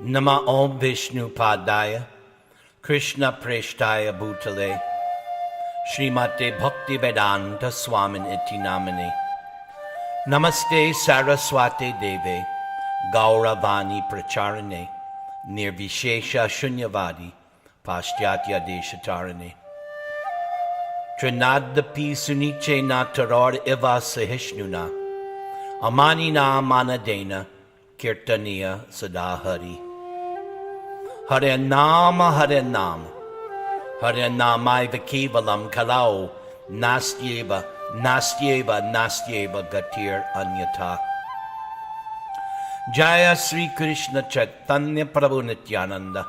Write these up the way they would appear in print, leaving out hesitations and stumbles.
Nama Om Vishnu Padaya, Krishna Preshtaya Bhutale, Srimate Bhakti Vedanta Swamin Iti Namane, Namaste Saraswati Deve, Gauravani Pracharane, Nirvishesha Shunyavadi, Paschatya Deshatarane. Trinadapi Suniche Natarar Eva Sahishnuna, Amanina Manadena, Kirtaniya Sadahari. Hare Nama, Hare Nama, Hare Namaiva Kevalam Kalau, Nastyeva, Nastyeva, Nastyeva Gatir Anyata. Jaya Sri Krishna Chaitanya Prabhu Nityananda,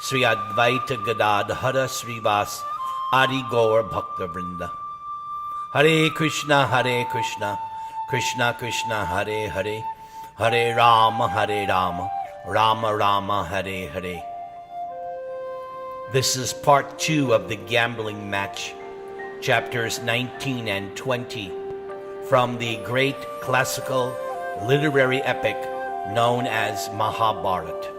Sri Advaita Gadadhara Srivas, Adi Gaur Bhakta Vrinda. Hare Krishna, Krishna Krishna, Hare Hare, Hare Rama, Rama Rama, Hare Hare. This is part 2 of the gambling match, chapters 19 and 20, from the great classical literary epic known as Mahäbhärata.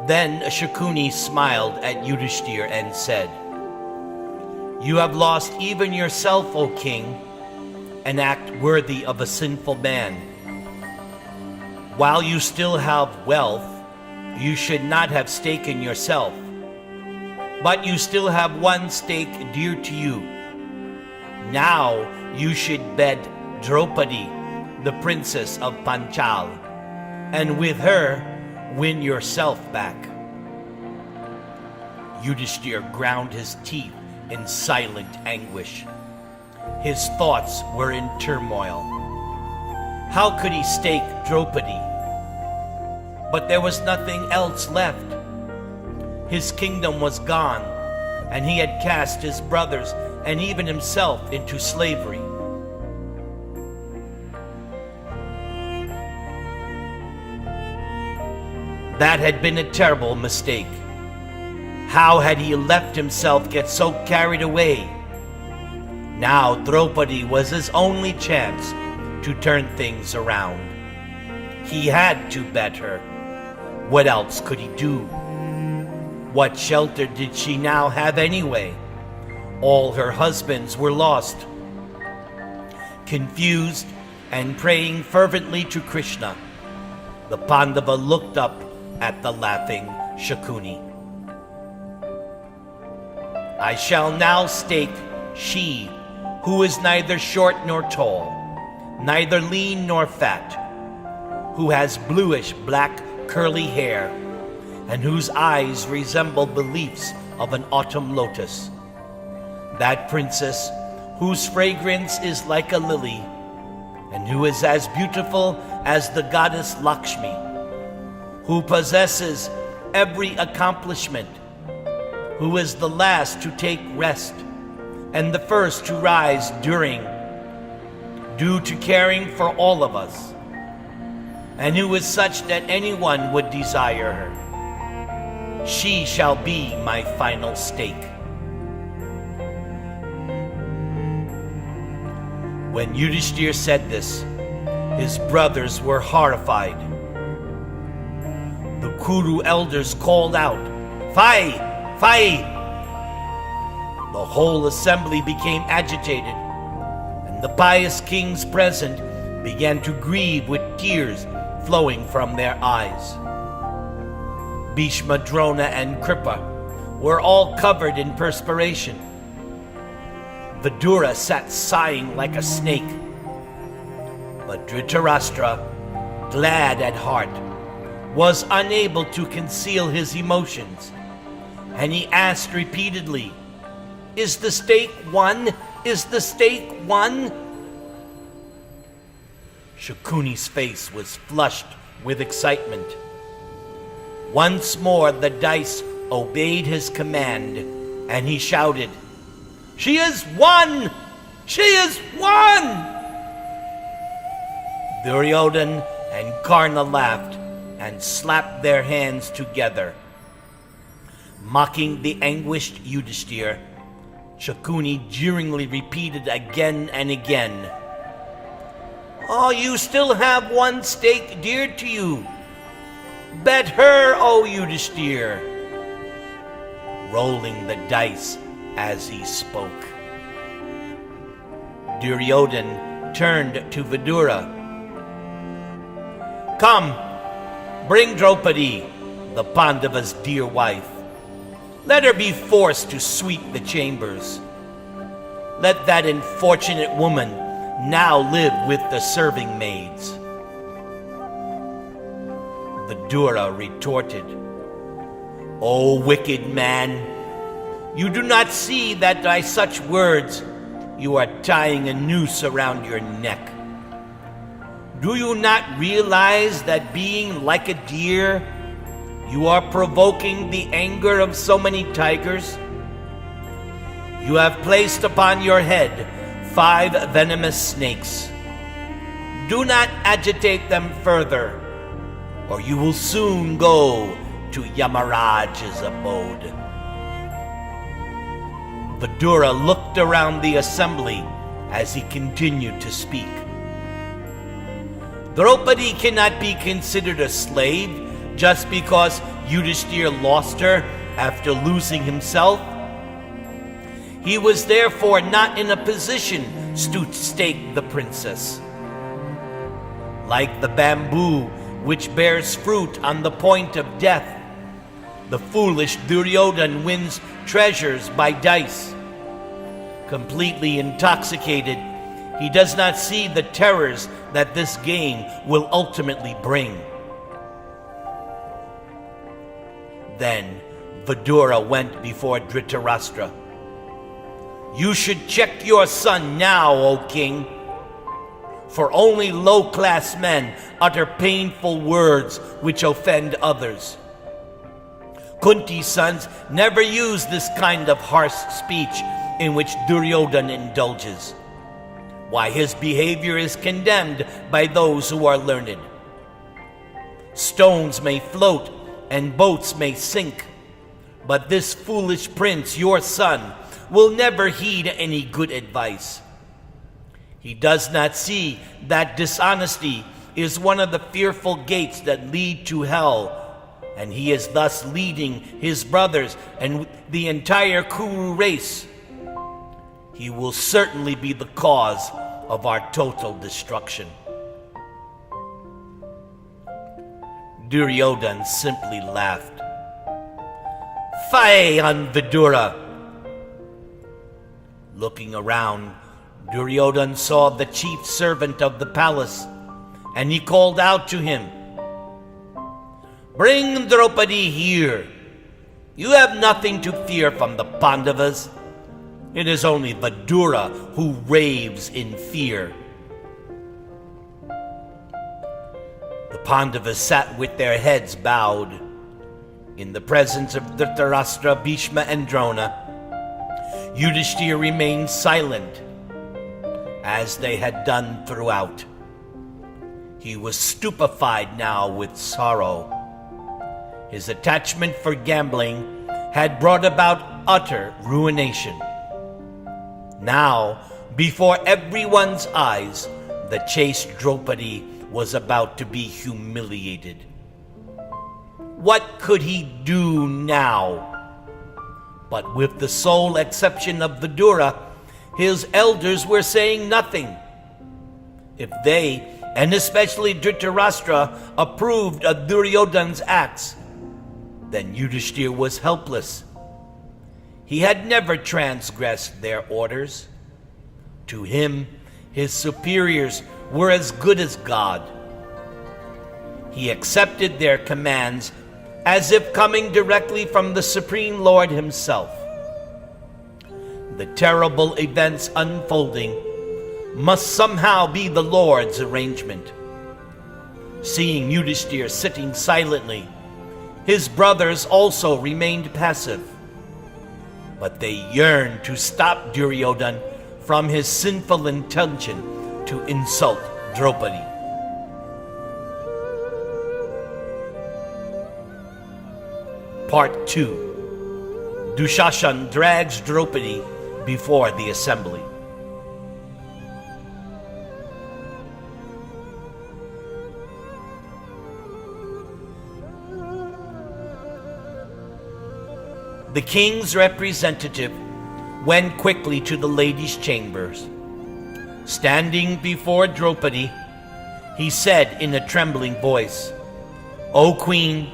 Then Shakuni smiled at Yudhishthir and said, "You have lost even yourself, O king, an act worthy of a sinful man. While you still have wealth, you should not have staken yourself, but you still have one stake dear to you. Now you should bed Draupadee, the princess of Panchal, and with her win yourself back." Yudhishthir ground his teeth in silent anguish. His thoughts were in turmoil. How could he stake Draupadee? But there was nothing else left. His kingdom was gone, and he had cast his brothers and even himself into slavery. That had been a terrible mistake. How had he let himself get so carried away? Now Draupadee was his only chance to turn things around. He had to bet her. What else could he do? What shelter did she now have anyway? All her husbands were lost. Confused and praying fervently to Krishna, the Pandava looked up at the laughing Shakuni. "I shall now stake she who is neither short nor tall, neither lean nor fat, who has bluish black curly hair, and whose eyes resemble the leaves of an autumn lotus. That princess whose fragrance is like a lily, and who is as beautiful as the goddess Lakshmi, who possesses every accomplishment, who is the last to take rest and the first to rise due to caring for all of us, and who is such that anyone would desire her. She shall be my final stake." When Yudhishthir said this, his brothers were horrified. The Kuru elders called out, "Fie! Fie!" The whole assembly became agitated, and the pious kings present began to grieve with tears flowing from their eyes. Bhishma, Drona, and Kripa were all covered in perspiration. Vidura sat sighing like a snake. But Dhritarashtra, glad at heart, was unable to conceal his emotions, and he asked repeatedly, "Is the stake won? Is the stake won?" Shakuni's face was flushed with excitement. Once more the dice obeyed his command, and he shouted, "She is won! She is won!" Duryodhan and Karna laughed and slapped their hands together. Mocking the anguished Yudhishthir, Shakuni jeeringly repeated again and again, Oh, you still have one stake dear to you. Bet her, O Yudhishthir, rolling the dice as he spoke. Duryodhan turned to Vidura. Come, bring Draupadi, the Pandava's dear wife. Let her be forced to sweep the chambers. Let that unfortunate woman now live with the serving maids. Vidura retorted, O wicked man, you do not see that by such words you are tying a noose around your neck. Do you not realize that being like a deer, you are provoking the anger of so many tigers? You have placed upon your head 5 venomous snakes. Do not agitate them further, or you will soon go to Yamaraj's abode. Vidura looked around the assembly as he continued to speak. Draupadi cannot be considered a slave just because Yudhishthir lost her after losing himself. He was therefore not in a position to stake the princess. Like the bamboo which bears fruit on the point of death, the foolish Duryodhan wins treasures by dice. Completely intoxicated, he does not see the terrors that this game will ultimately bring. Then Vidura went before Dhritarashtra. You should check your son now, O king, for only low-class men utter painful words which offend others. Kunti's sons never use this kind of harsh speech in which Duryodhan indulges. Why, his behavior is condemned by those who are learned. Stones may float and boats may sink, but this foolish prince, your son, will never heed any good advice. He does not see that dishonesty is one of the fearful gates that lead to hell, and he is thus leading his brothers and the entire Kuru race. He will certainly be the cause of our total destruction. Duryodhan simply laughed. Fie on Vidura! Looking around, Duryodhan saw the chief servant of the palace, and he called out to him, Bring Draupadi here. You have nothing to fear from the Pandavas. It is only Vidura who raves in fear. The Pandavas sat with their heads bowed. In the presence of Dhritarashtra, Bhishma, and Drona, Yudhishthir remained silent, as they had done throughout. He was stupefied now with sorrow. His attachment for gambling had brought about utter ruination. Now, before everyone's eyes, the chaste Draupadi was about to be humiliated. What could he do now? But with the sole exception of Vidura, his elders were saying nothing. If they, and especially Dhritarashtra, approved of Duryodhan's acts, then Yudhishthir was helpless. He had never transgressed their orders. To him, his superiors were as good as God. He accepted their commands as if coming directly from the Supreme Lord himself. The terrible events unfolding must somehow be the Lord's arrangement. Seeing Yudhishthir sitting silently, his brothers also remained passive. But they yearned to stop Duryodhan from his sinful intention to insult Draupadi. Part 2. Dushashan drags Draupadi before the assembly. The king's representative went quickly to the ladies' chambers. Standing before Draupadi, he said in a trembling voice, "O queen,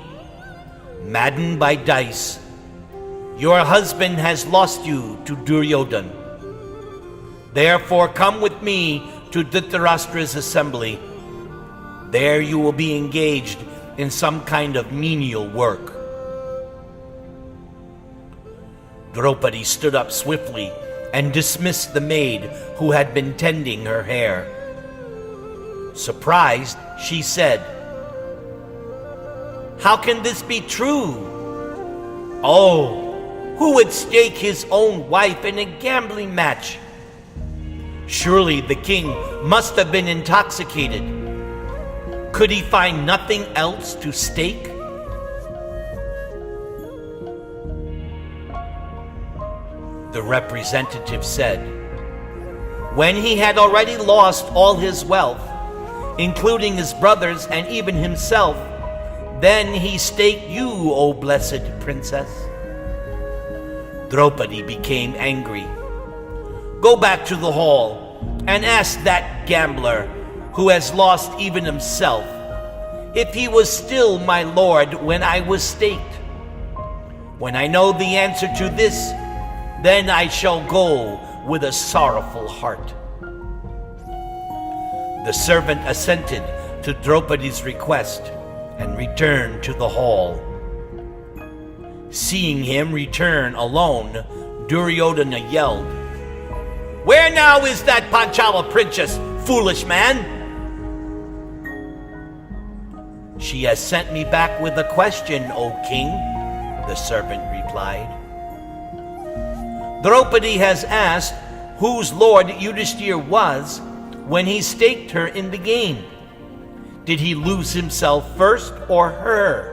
maddened by dice, your husband has lost you to Duryodhan. Therefore come with me to Dhritarashtra's assembly. There you will be engaged in some kind of menial work." Draupadi stood up swiftly and dismissed the maid who had been tending her hair. Surprised, she said, "How can this be true? Oh, who would stake his own wife in a gambling match? Surely the king must have been intoxicated. Could he find nothing else to stake?" The representative said, "When he had already lost all his wealth, including his brothers and even himself, then he staked you, O blessed princess." Draupadi became angry. "Go back to the hall and ask that gambler, who has lost even himself, if he was still my lord when I was staked. When I know the answer to this, then I shall go with a sorrowful heart." The servant assented to Draupadi's request and returned to the hall. Seeing him return alone, Duryodhana yelled, "Where now is that Panchala princess, foolish man?" "She has sent me back with a question, O king," the servant replied. "Draupadi has asked whose lord Yudhishthir was when he staked her in the game. Did he lose himself first or her?"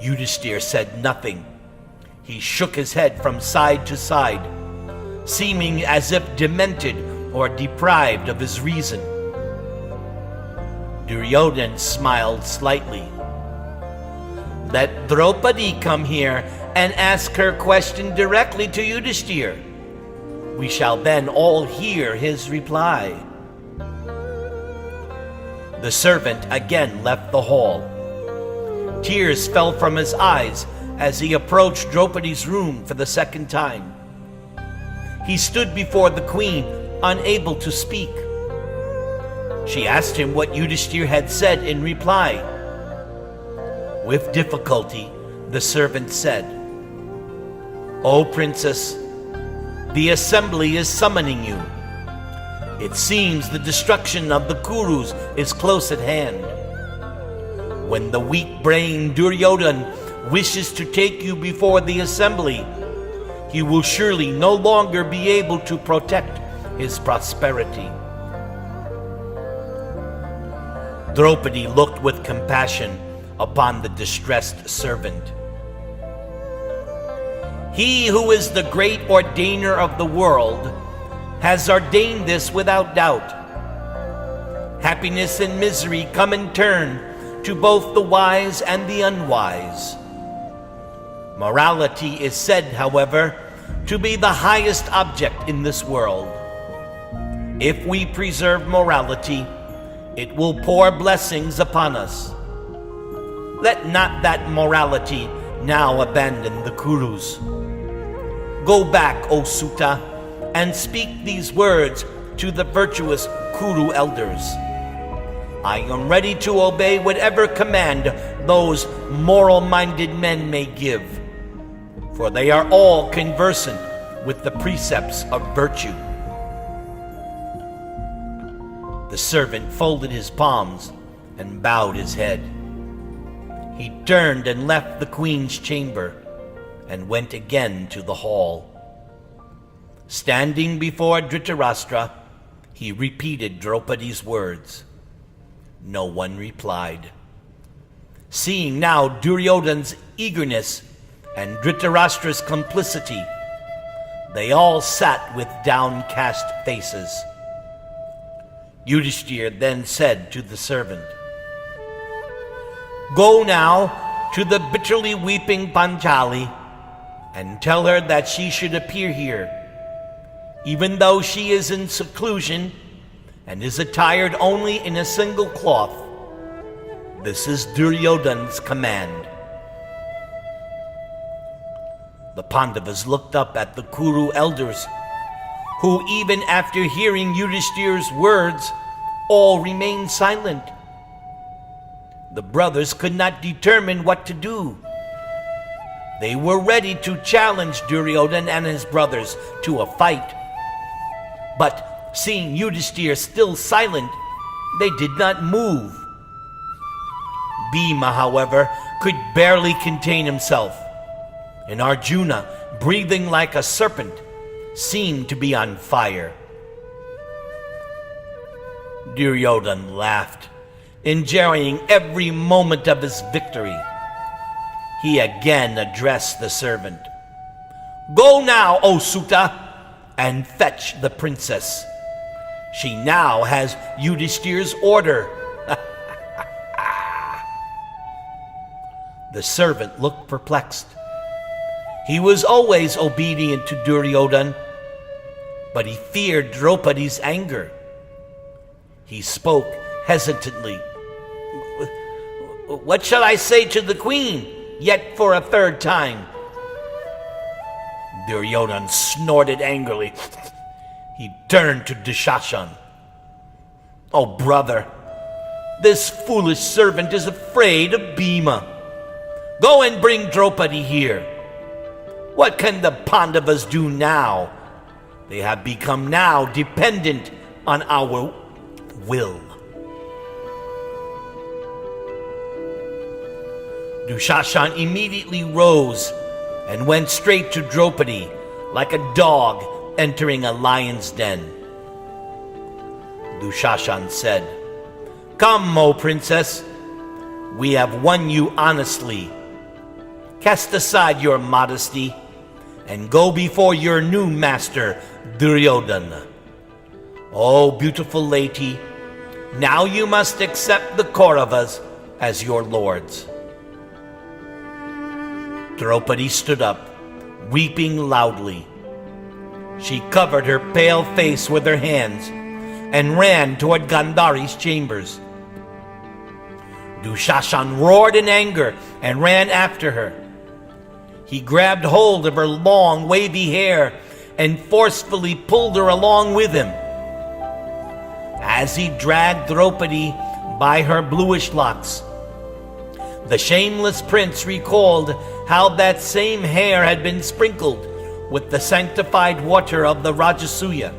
Yudhishthir said nothing. He shook his head from side to side, seeming as if demented or deprived of his reason. Duryodhan smiled slightly. "Let Draupadi come here and ask her question directly to Yudhishthir. We shall then all hear his reply." The servant again left the hall. Tears fell from his eyes as he approached Draupadi's room for the second time. He stood before the queen, unable to speak. She asked him what Yudhishthir had said in reply. With difficulty, the servant said, "O princess, the assembly is summoning you. It seems the destruction of the Kurus is close at hand. When the weak-brained Duryodhan wishes to take you before the assembly, he will surely no longer be able to protect his prosperity." Draupadi looked with compassion upon the distressed servant. "He who is the great ordainer of the world has ordained this without doubt. Happiness and misery come in turn to both the wise and the unwise. Morality is said, however, to be the highest object in this world. If we preserve morality, it will pour blessings upon us. Let not that morality now abandon the Kurus. Go back, O Suta, and speak these words to the virtuous Kuru elders. I am ready to obey whatever command those moral-minded men may give, for they are all conversant with the precepts of virtue." The servant folded his palms and bowed his head. He turned and left the queen's chamber and went again to the hall. Standing before Dhritarashtra, he repeated Draupadi's words. No one replied. Seeing now Duryodhan's eagerness and Dhritarashtra's complicity, they all sat with downcast faces. Yudhishthir then said to the servant, "Go now to the bitterly weeping Panchali and tell her that she should appear here, even though she is in seclusion and is attired only in a single cloth. This is Duryodhana's command. The Pandavas looked up at the Kuru elders, who even after hearing Yudhishthir's words, all remained silent. The brothers could not determine what to do. They were ready to challenge Duryodhana and his brothers to a fight. But seeing Yudhishthir still silent, they did not move. Bhima, however, could barely contain himself, and Arjuna, breathing like a serpent, seemed to be on fire. Duryodhana laughed, enjoying every moment of his victory. He again addressed the servant. "Go now, O Suta, and fetch the princess. She now has Yudhishthir's order." The servant looked perplexed. He was always obedient to Duryodhana, but he feared Draupadee's anger. He spoke hesitantly. "What shall I say to the queen, yet for a third time?" Duryodhana snorted angrily. He turned to Dushashan. "Oh, brother, this foolish servant is afraid of Bhima. Go and bring Draupadee here. What can the Pandavas do now? They have become now dependent on our will." Dushashan immediately rose and went straight to Draupadee, like a dog entering a lion's den. Dushashan said, "Come, O princess, we have won you honestly. Cast aside your modesty and go before your new master, Duryodhana. O beautiful lady, now you must accept the Kauravas as your lords." Draupadi stood up, weeping loudly. She covered her pale face with her hands and ran toward Gandhari's chambers. Dushashan roared in anger and ran after her. He grabbed hold of her long, wavy hair and forcefully pulled her along with him. As he dragged Draupadi by her bluish locks, the shameless prince recalled how that same hair had been sprinkled with the sanctified water of the Rajasuya.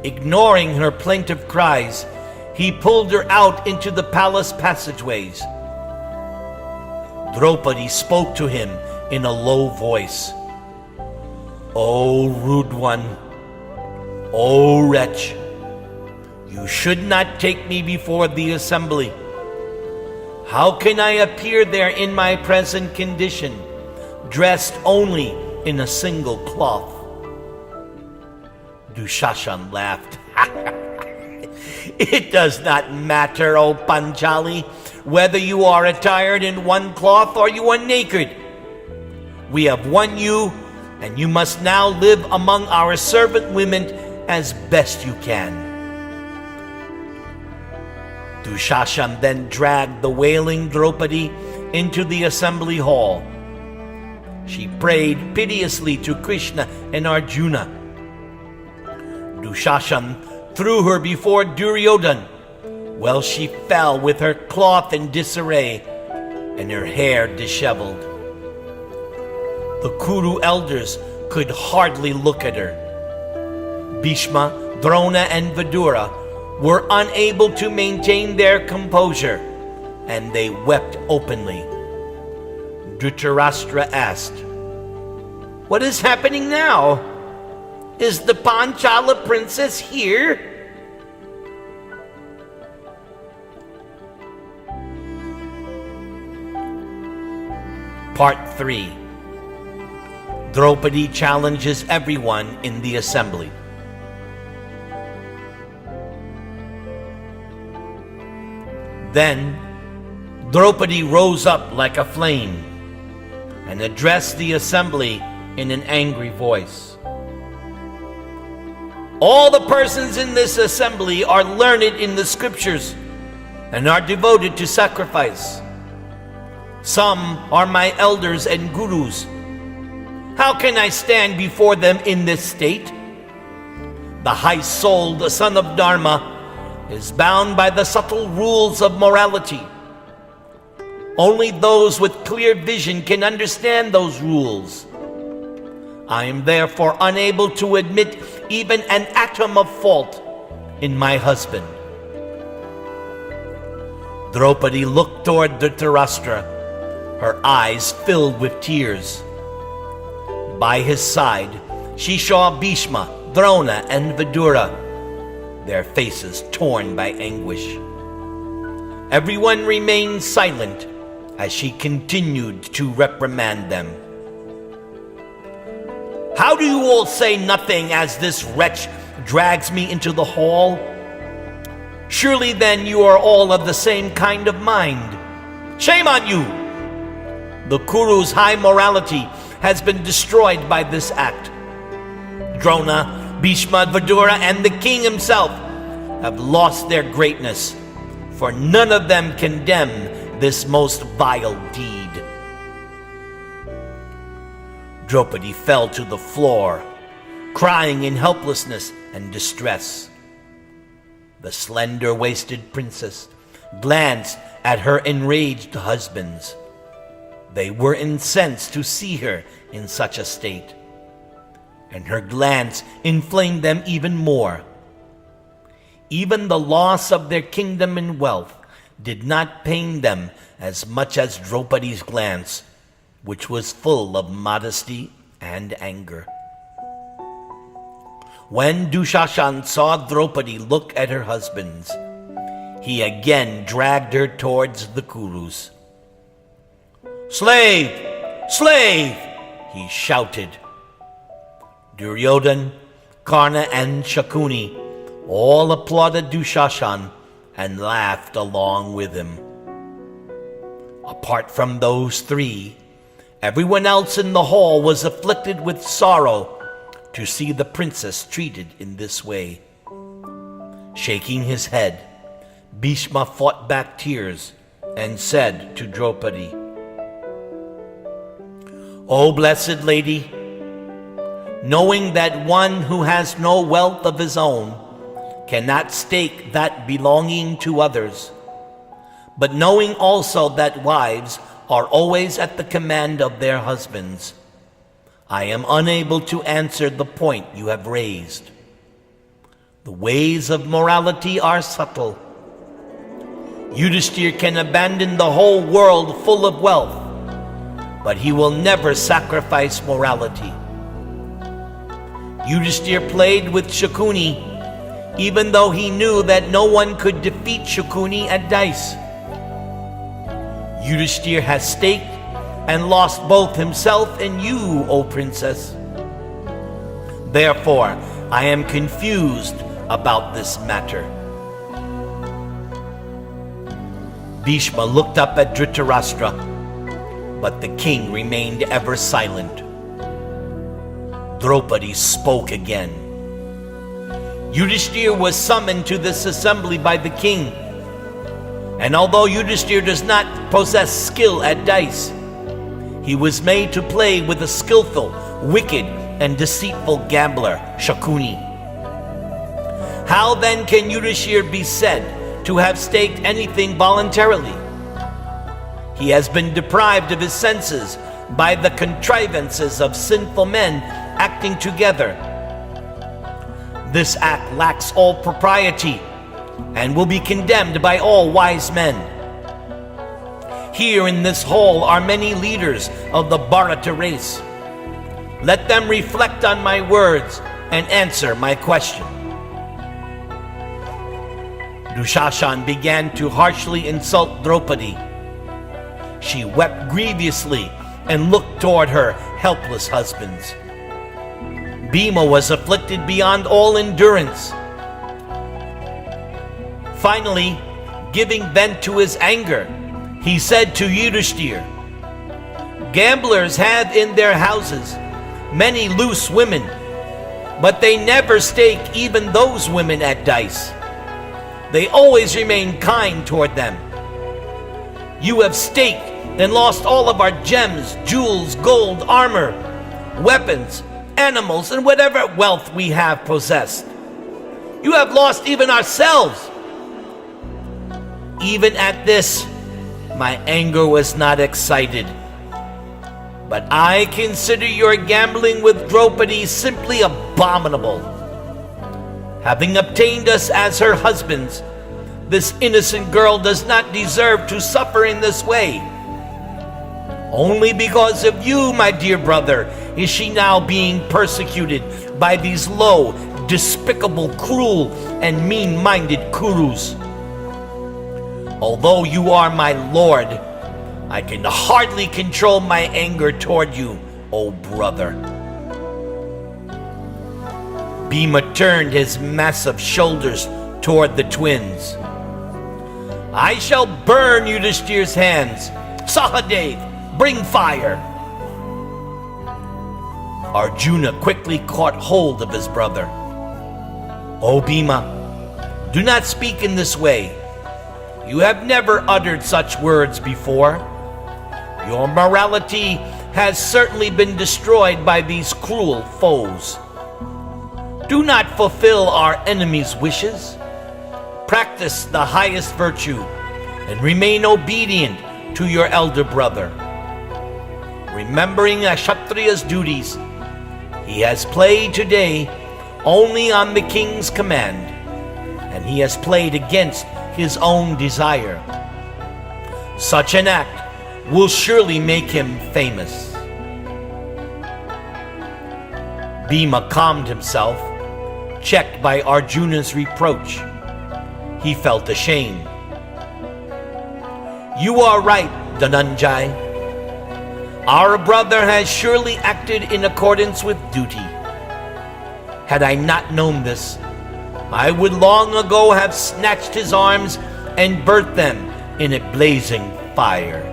Ignoring her plaintive cries, he pulled her out into the palace passageways. Draupadi spoke to him in a low voice. "O rude one, O wretch, you should not take me before the assembly. How can I appear there in my present condition, dressed only in a single cloth?" Dushashan laughed. "It does not matter, O Panchali, whether you are attired in one cloth or you are naked. We have won you, and you must now live among our servant women as best you can." Dushashan then dragged the wailing Draupadi into the assembly hall. She prayed piteously to Krishna and Arjuna. Dushashan threw her before Duryodhana, while she fell with her cloth in disarray and her hair disheveled. The Kuru elders could hardly look at her. Bhishma, Drona, and Vidura were unable to maintain their composure, and they wept openly. Dhritarashtra asked, "What is happening now? Is the Panchala princess here?" Part 3. Draupadi challenges everyone in the assembly. Then Draupadi rose up like a flame and addressed the assembly in an angry voice. All the persons in this assembly are learned in the scriptures and are devoted to sacrifice. Some are my elders and gurus. How can I stand before them in this state? The high-souled son of Dharma is bound by the subtle rules of morality. Only those with clear vision can understand those rules. I am therefore unable to admit even an atom of fault in my husband. Draupadi looked toward Dhritarashtra, her eyes filled with tears. By his side, she saw Bhishma, Drona, and Vidura, their faces torn by anguish. Everyone remained silent as she continued to reprimand them. How do you all say nothing as this wretch drags me into the hall? Surely then you are all of the same kind of mind. Shame on you! The Kuru's high morality has been destroyed by this act. Drona, Bhishma, Vidura, and the king himself have lost their greatness, for none of them condemn this most vile deed. Draupadi fell to the floor, crying in helplessness and distress. The slender-waisted princess glanced at her enraged husbands. They were incensed to see her in such a state, and her glance inflamed them even more. Even the loss of their kingdom and wealth did not pain them as much as Draupadi's glance, which was full of modesty and anger. When Dushashan saw Draupadi look at her husbands, he again dragged her towards the Kurus. "Slave! Slave!" he shouted. Duryodhan, Karna, and Shakuni all applauded Dushashan and laughed along with him. Apart from those three, everyone else in the hall was afflicted with sorrow to see the princess treated in this way. Shaking his head, Bhishma fought back tears and said to Draupadi, "O blessed lady, knowing that one who has no wealth of his own cannot stake that belonging to others, but knowing also that wives are always at the command of their husbands, I am unable to answer the point you have raised. The ways of morality are subtle. Yudhishthir can abandon the whole world full of wealth, but he will never sacrifice morality. Yudhishthir played with Shakuni, even though he knew that no one could defeat Shakuni at dice. Yudhishthir has staked and lost both himself and you, O princess. Therefore, I am confused about this matter." Bhishma looked up at Dhritarashtra, but the king remained ever silent. Draupadi spoke again. Yudhishthir was summoned to this assembly by the king, and although Yudhishthir does not possess skill at dice, he was made to play with a skillful, wicked, and deceitful gambler, Shakuni. How then can Yudhishthir be said to have staked anything voluntarily? He has been deprived of his senses by the contrivances of sinful men acting together. This act lacks all propriety and will be condemned by all wise men. Here in this hall are many leaders of the Bharata race. Let them reflect on my words and answer my question. Dushashan began to harshly insult Draupadi. She wept grievously and looked toward her helpless husbands. Bhima was afflicted beyond all endurance. Finally, giving vent to his anger, He said to Yudhishthir, "Gamblers have in their houses many loose women, but they never stake even those women at dice. They always remain kind toward them. You have staked and lost all of our gems, jewels, gold, armor, weapons, animals, and whatever wealth we have possessed. You have lost even ourselves." Even at this, my anger was not excited. But I consider your gambling with Draupadi simply abominable. Having obtained us as her husbands, this innocent girl does not deserve to suffer in this way. Only because of you, my dear brother, is she now being persecuted by these low, despicable, cruel, and mean-minded Kurus. Although you are my lord, I can hardly control my anger toward you, O brother. Bhima turned his massive shoulders toward the twins. "I shall burn Yudhishthir's hands. Sahadev, bring fire." Arjuna quickly caught hold of his brother. "O Bhima, do not speak in this way. You have never uttered such words before. Your morality has certainly been destroyed by these cruel foes. Do not fulfill our enemies' wishes. Practice the highest virtue and remain obedient to your elder brother. Remembering a Kshatriya's duties, he has played today only on the king's command, and he has played against his own desire. Such an act will surely make him famous." Bhima calmed himself, checked by Arjuna's reproach. He felt ashamed. "You are right, Dhananjay. Our brother has surely acted in accordance with duty. Had I not known this, I would long ago have snatched his arms and burnt them in a blazing fire."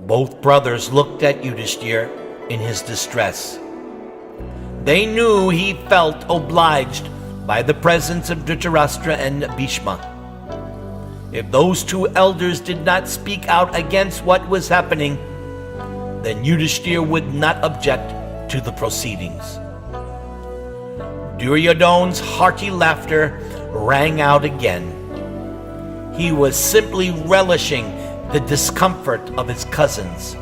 Both brothers looked at Yudhishthir in his distress. They knew he felt obliged by the presence of Dhritarashtra and Bhishma. If those two elders did not speak out against what was happening, then Yudhishthir would not object to the proceedings. Duryodhana's hearty laughter rang out again. He was simply relishing the discomfort of his cousins,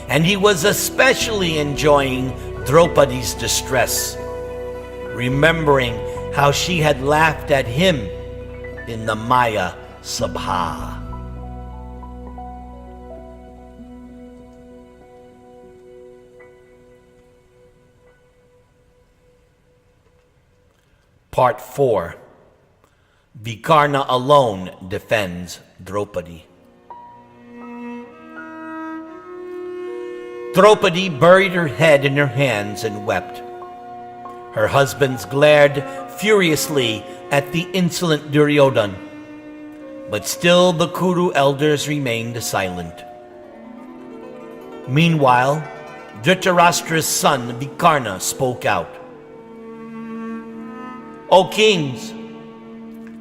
and he was especially enjoying Draupadi's distress, remembering how she had laughed at him in the Maya Sabha. Part 4. Vikarna alone defends Draupadi. Draupadi buried her head in her hands and wept. Her husbands glared furiously at the insolent Duryodhana, but still the Kuru elders remained silent. Meanwhile, Dhritarashtra's son Vikarna spoke out. "O kings,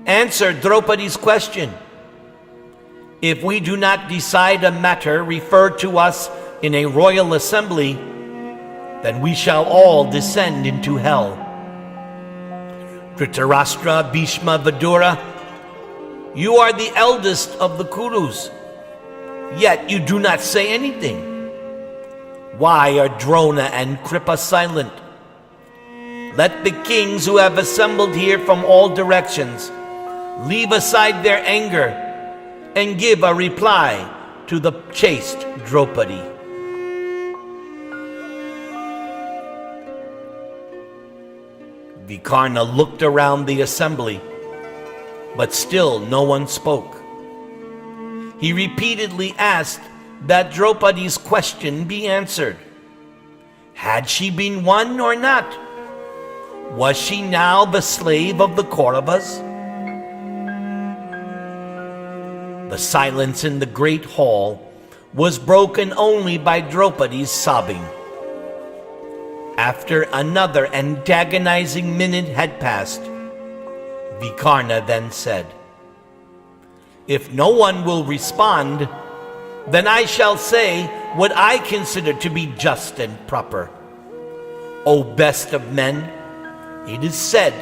answer Draupadi's question. If we do not decide a matter referred to us in a royal assembly, then we shall all descend into hell. Dhritarashtra, Bhishma, Vidura, you are the eldest of the Kurus, yet you do not say anything. Why are Drona and Kripa silent? Let the kings who have assembled here from all directions leave aside their anger and give a reply to the chaste Draupadi." Vikarna looked around the assembly, but still no one spoke. He repeatedly asked that Draupadi's question be answered. Had she been won or not? Was she now the slave of the Kauravas? The silence in the great hall was broken only by Draupadee's sobbing. After another antagonizing minute had passed, Vikarna then said, "If no one will respond, then I shall say what I consider to be just and proper. O best of men, it is said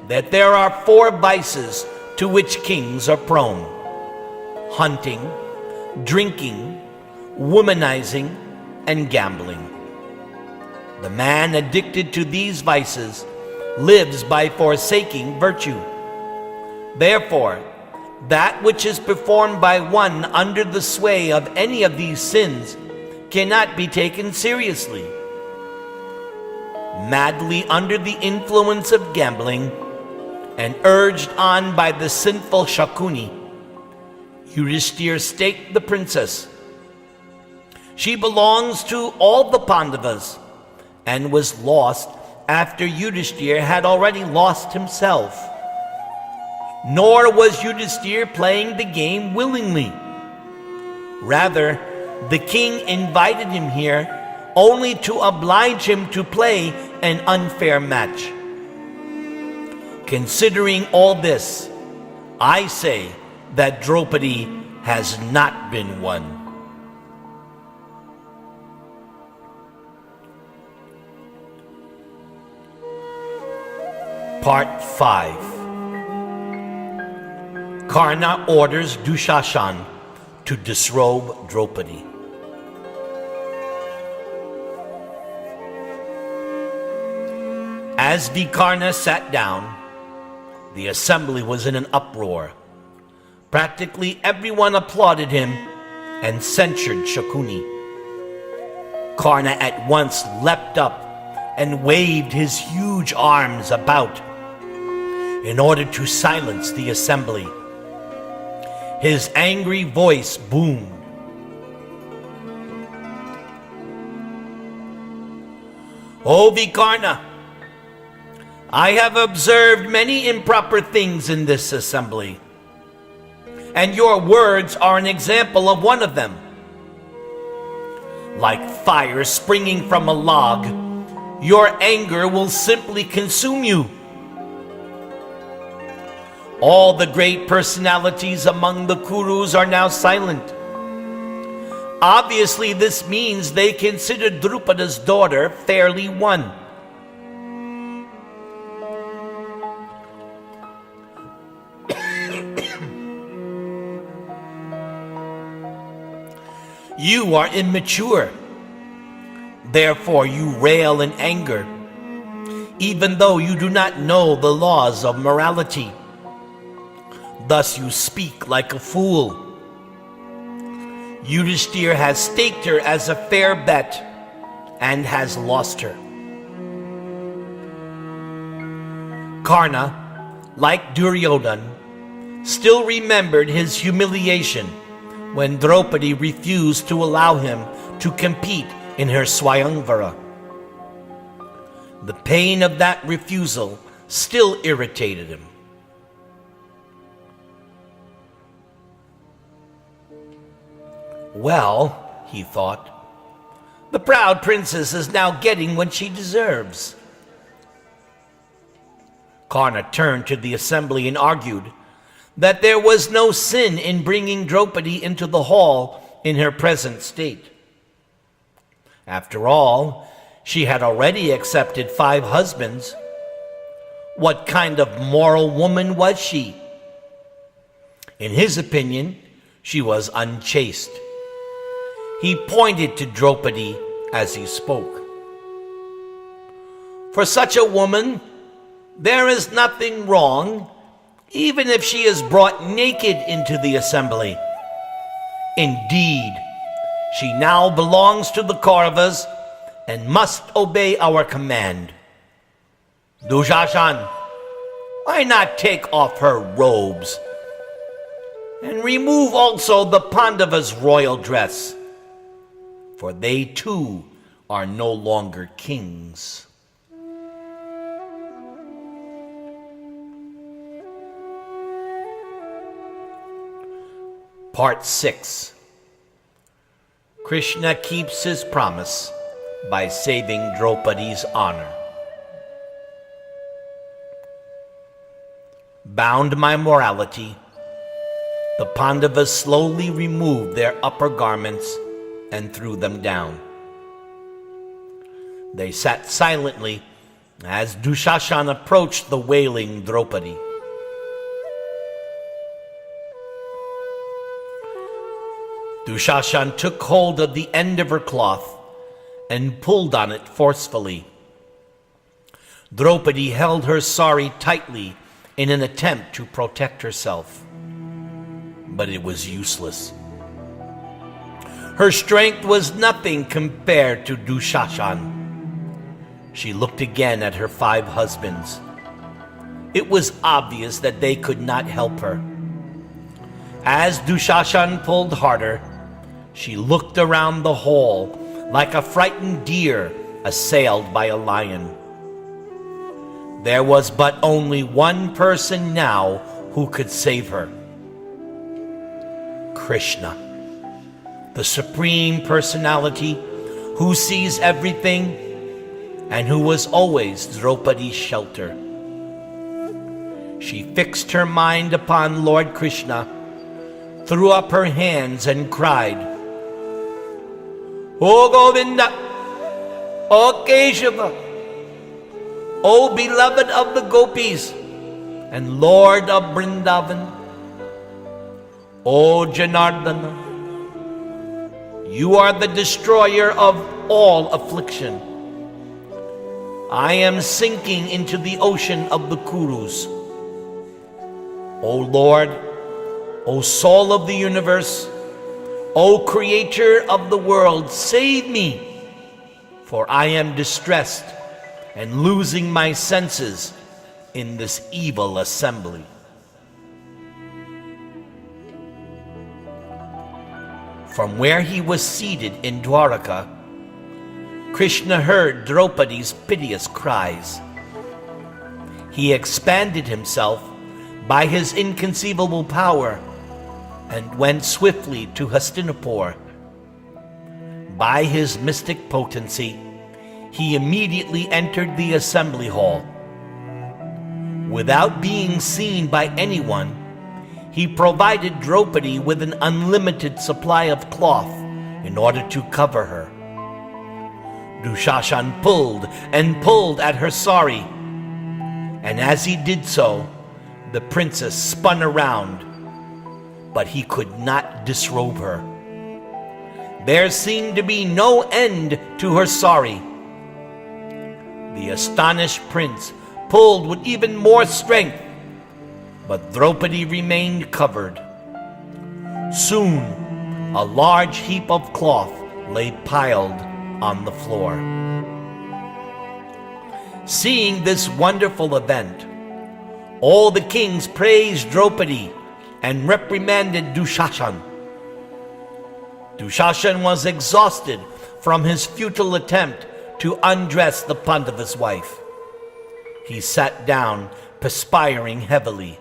that there are 4 vices to which kings are prone: hunting, drinking, womanizing, and gambling. The man addicted to these vices lives by forsaking virtue. Therefore, that which is performed by one under the sway of any of these sins cannot be taken seriously. Madly under the influence of gambling and urged on by the sinful Shakuni, Yudhishthir staked the princess. She belongs to all the Pandavas and was lost after Yudhishthir had already lost himself. Nor was Yudhishthir playing the game willingly. Rather, the king invited him here only to oblige him to play an unfair match. Considering all this, I say that Draupadi has not been won." Part 5. Karna orders Dushashan to disrobe Draupadi. As Vikarna sat down, the assembly was in an uproar. Practically everyone applauded him and censured Shakuni. Karna at once leapt up and waved his huge arms about in order to silence the assembly. His angry voice boomed. "O Vikarna, I have observed many improper things in this assembly, and your words are an example of one of them. Like fire springing from a log, your anger will simply consume you. All the great personalities among the Kurus are now silent. Obviously, this means they consider Drupada's daughter fairly won. You are immature. Therefore, you rail in anger, even though you do not know the laws of morality. Thus you speak like a fool. Yudhishthir has staked her as a fair bet and has lost her." Karna, like Duryodhan, still remembered his humiliation when Draupadi refused to allow him to compete in her Swayamvara. The pain of that refusal still irritated him. "Well," he thought, "the proud princess is now getting what she deserves." Karna turned to the assembly and argued that there was no sin in bringing Draupadi into the hall in her present state. After all, she had already accepted 5 husbands. What kind of moral woman was she? In his opinion, she was unchaste. He pointed to Draupadi as he spoke. "For such a woman, there is nothing wrong, even if she is brought naked into the assembly. Indeed, she now belongs to the Kauravas and must obey our command. Dushashan, why not take off her robes and remove also the Pandavas' royal dress? For they too are no longer kings." Part 6. Krishna keeps his promise by saving Draupadee's honor. Bound by morality, the Pandavas slowly removed their upper garments and threw them down. They sat silently as Dushashan approached the wailing Draupadi. Dushashan took hold of the end of her cloth and pulled on it forcefully. Draupadi held her sari tightly in an attempt to protect herself, but it was useless. Her strength was nothing compared to Dushashan. She looked again at her 5 husbands. It was obvious that they could not help her. As Dushashan pulled harder, she looked around the hall like a frightened deer assailed by a lion. There was but only one person now who could save her. Krishna, the Supreme Personality who sees everything and who was always Draupadi's shelter. She fixed her mind upon Lord Krishna, threw up her hands and cried, "O Govinda, O Keshava, O beloved of the gopis and Lord of Vrindavan, O Janardana, you are the destroyer of all affliction. I am sinking into the ocean of the Kurus. O Lord, O soul of the universe, O creator of the world, save me, for I am distressed and losing my senses in this evil assembly." From where he was seated in Dwaraka, Krishna heard Draupadi's piteous cries. He expanded himself by his inconceivable power and went swiftly to Hastinapur. By his mystic potency, he immediately entered the assembly hall. Without being seen by anyone, he provided Draupadi with an unlimited supply of cloth in order to cover her. Dushashan pulled and pulled at her sari, and as he did so, the princess spun around, but he could not disrobe her. There seemed to be no end to her sari. The astonished prince pulled with even more strength, but Draupadi remained covered. Soon, a large heap of cloth lay piled on the floor. Seeing this wonderful event, all the kings praised Draupadi and reprimanded Dushashan. Dushashan was exhausted from his futile attempt to undress the Pandava's wife. He sat down, perspiring heavily.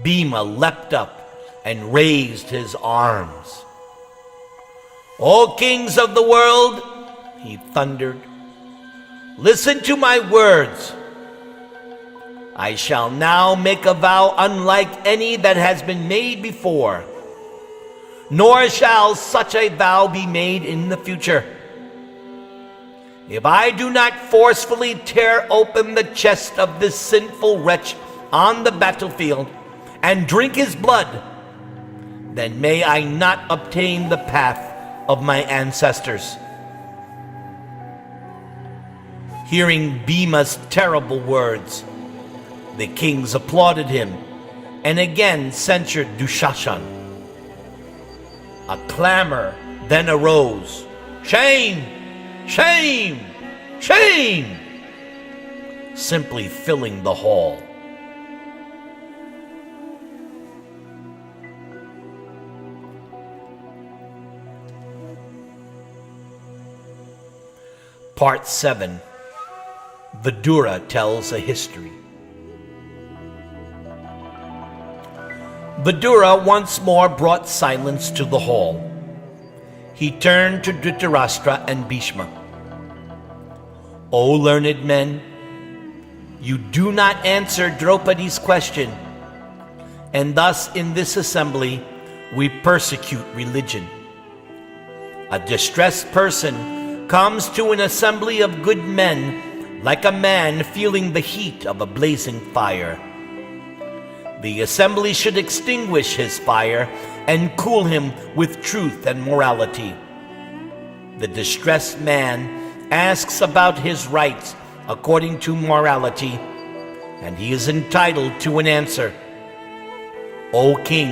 Bhima leapt up and raised his arms. "O kings of the world," he thundered, "listen to my words. I shall now make a vow unlike any that has been made before, nor shall such a vow be made in the future. If I do not forcefully tear open the chest of this sinful wretch on the battlefield and drink his blood, then may I not obtain the path of my ancestors." Hearing Bhima's terrible words, the kings applauded him and again censured Dushashan. A clamor then arose, "Shame! Shame! Shame!" simply filling the hall. Part 7. Vidura tells a history. Vidura once more brought silence to the hall. He turned to Dhritarashtra and Bhishma. O learned men, you do not answer Draupadee's question, and thus in this assembly we persecute religion. A distressed person comes to an assembly of good men like a man feeling the heat of a blazing fire. The assembly should extinguish his fire and cool him with truth and morality. The distressed man asks about his rights according to morality, and he is entitled to an answer. O king,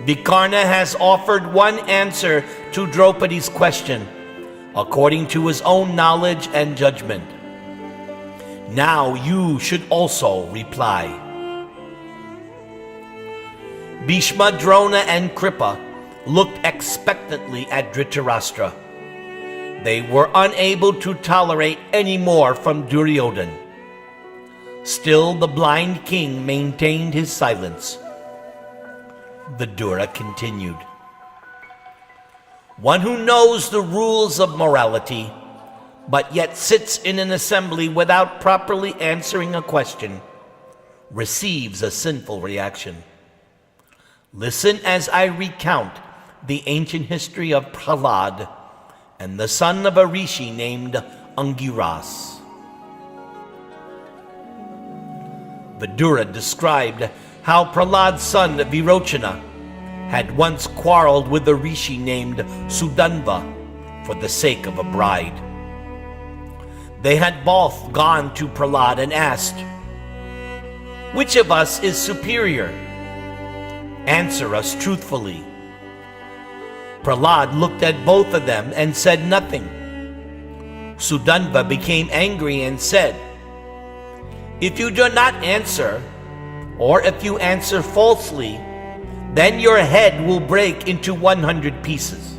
Vikarna has offered one answer to Draupadee's question, according to his own knowledge and judgment. Now you should also reply. Bhishma, Drona, and Kripa looked expectantly at Dhritarashtra. They were unable to tolerate any more from Duryodhan. Still the blind king maintained his silence. Vidura continued. One who knows the rules of morality, but yet sits in an assembly without properly answering a question, receives a sinful reaction. Listen as I recount the ancient history of Prahlad and the son of a rishi named Angiras. Vidura described how Prahlad's son Virochana had once quarreled with a rishi named Sudanva for the sake of a bride. They had both gone to Prahlad and asked, "Which of us is superior? Answer us truthfully." Prahlad looked at both of them and said nothing. Sudanva became angry and said, "If you do not answer, or if you answer falsely, then your head will break into 100 pieces."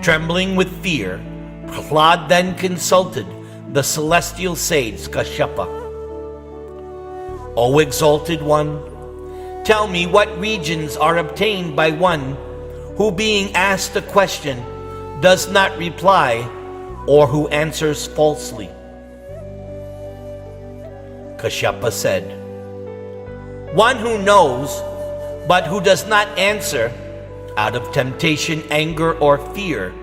Trembling with fear, Prahlad then consulted the celestial sage Kashyapa. "O exalted one, tell me what regions are obtained by one who, being asked a question, does not reply, or who answers falsely?" Kashyapa said, "One who knows, but who does not answer, out of temptation, anger, or fear,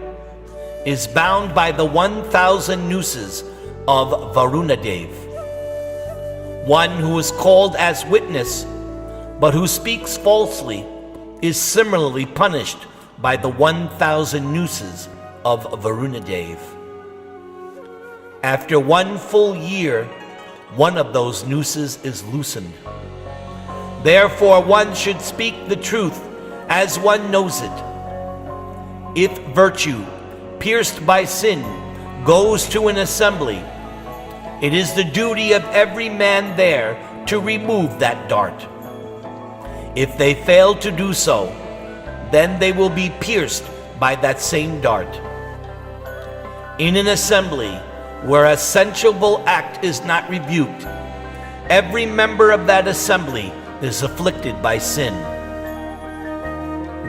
is bound by the 1,000 nooses of Varunadev. One who is called as witness, but who speaks falsely, is similarly punished by the 1,000 nooses of Varunadev. After 1 full year, one of those nooses is loosened. Therefore, one should speak the truth as one knows it. If virtue, pierced by sin, goes to an assembly, it is the duty of every man there to remove that dart. If they fail to do so, then they will be pierced by that same dart. In an assembly where a sensual act is not rebuked, every member of that assembly is afflicted by sin.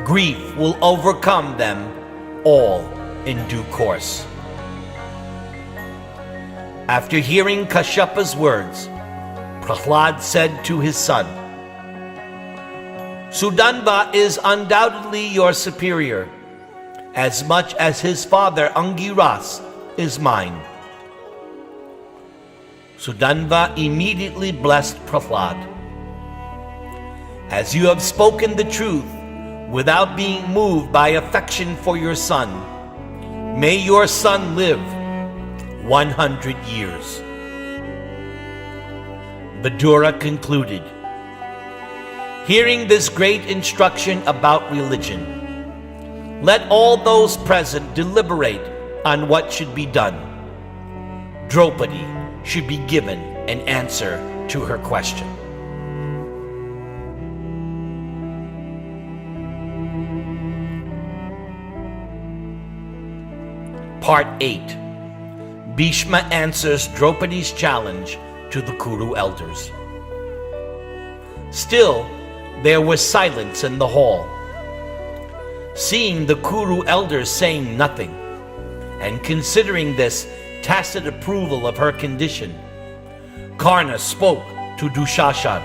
Grief will overcome them all in due course." After hearing Kashyapa's words, Prahlad said to his son, "Sudanva is undoubtedly your superior, as much as his father Angiras is mine." Sudanva immediately blessed Prahlad. "As you have spoken the truth without being moved by affection for your son, may your son live 100 years." Vidura concluded, "Hearing this great instruction about religion, let all those present deliberate on what should be done. Draupadi should be given an answer to her question." Part 8. Bhishma answers Draupadee's challenge to the Kuru elders. Still, there was silence in the hall. Seeing the Kuru elders saying nothing, and considering this tacit approval of her condition, Karna spoke to Dushashan.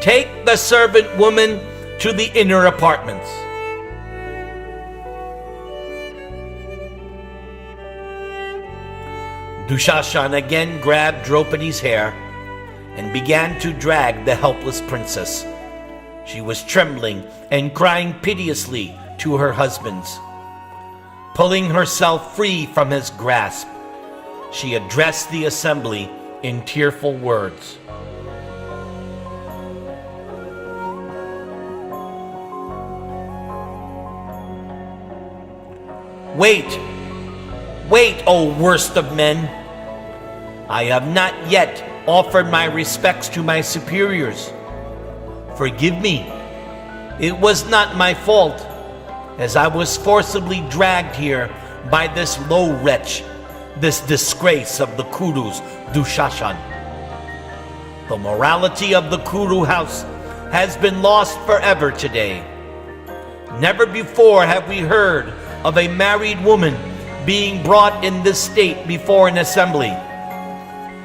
"Take the servant woman to the inner apartments." Dushashan again grabbed Draupadee's hair and began to drag the helpless princess. She was trembling and crying piteously to her husbands. Pulling herself free from his grasp, she addressed the assembly in tearful words. "Wait, wait, O worst of men! I have not yet offered my respects to my superiors. Forgive me. It was not my fault, as I was forcibly dragged here by this low wretch, this disgrace of the Kurus, Dushashan. The morality of the Kuru house has been lost forever today. Never before have we heard of a married woman being brought in this state before an assembly.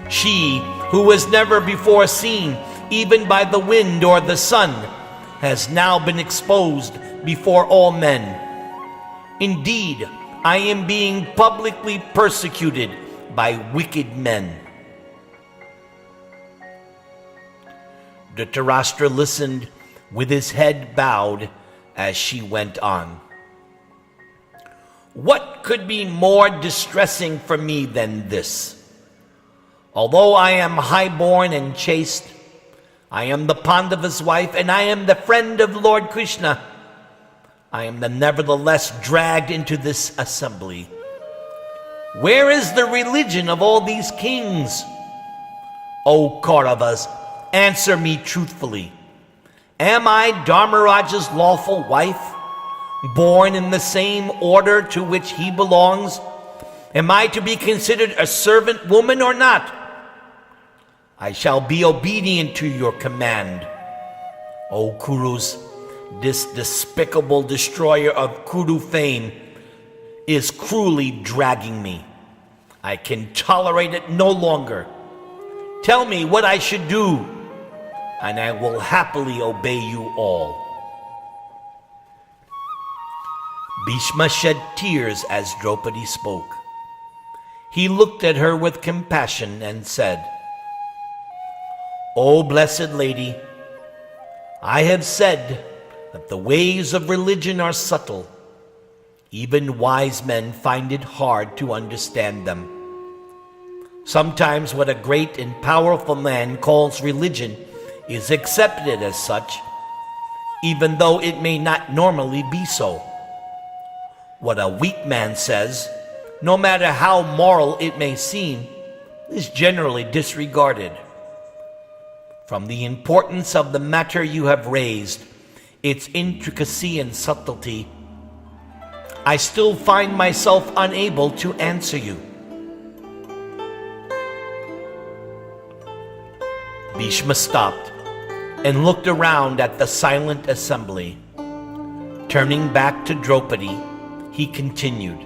She, who was never before seen even by the wind or the sun, has now been exposed before all men. Indeed, I am being publicly persecuted by wicked men." Dhritarashtra listened with his head bowed as she went on. "What could be more distressing for me than this? Although I am high-born and chaste, I am the Pandava's wife, and I am the friend of Lord Krishna. I am nevertheless dragged into this assembly. Where is the religion of all these kings? O Kauravas, answer me truthfully. Am I Dharmaraja's lawful wife, born in the same order to which he belongs? Am I to be considered a servant woman or not? I shall be obedient to your command. O Kurus, this despicable destroyer of Kuru fame is cruelly dragging me. I can tolerate it no longer. Tell me what I should do, and I will happily obey you all." Bhishma shed tears as Draupadi spoke. He looked at her with compassion and said, "O blessed lady, I have said that the ways of religion are subtle. Even wise men find it hard to understand them. Sometimes what a great and powerful man calls religion is accepted as such, even though it may not normally be so. What a weak man says, no matter how moral it may seem, is generally disregarded. From the importance of the matter you have raised, its intricacy and subtlety, I still find myself unable to answer you." Bhishma stopped and looked around at the silent assembly. Turning back to Draupadi, he continued,